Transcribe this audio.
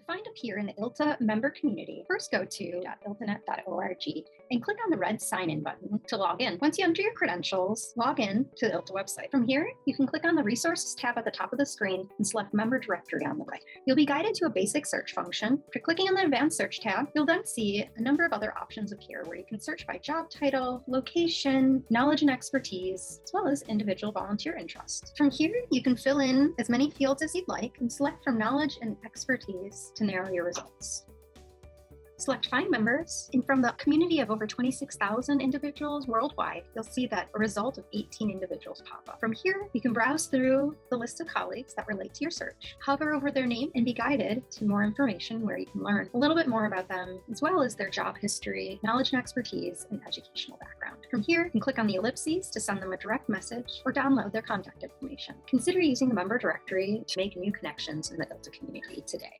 find up here in the ILTA member community, first go to iltanet.org and click on the red sign-in button to log in. Once you enter your credentials, log in to the ILTA website. From here, you can click on the Resources tab at the top of the screen and select Member Directory on the right. You'll be guided to a basic search function. After clicking on the Advanced Search tab, you'll then see a number of other options appear where you can search by job title, location, knowledge and expertise, as well as individual volunteer interest. From here, you can fill in as many fields as you'd like and select from knowledge and expertise to narrow your results. Select Find Members, and from the community of over 26,000 individuals worldwide, you'll see that a result of 18 individuals pop up. From here, you can browse through the list of colleagues that relate to your search, hover over their name, and be guided to more information where you can learn a little bit more about them, as well as their job history, knowledge and expertise, and educational background. From here, you can click on the ellipses to send them a direct message or download their contact information. Consider using the member directory to make new connections in the ILTA community today.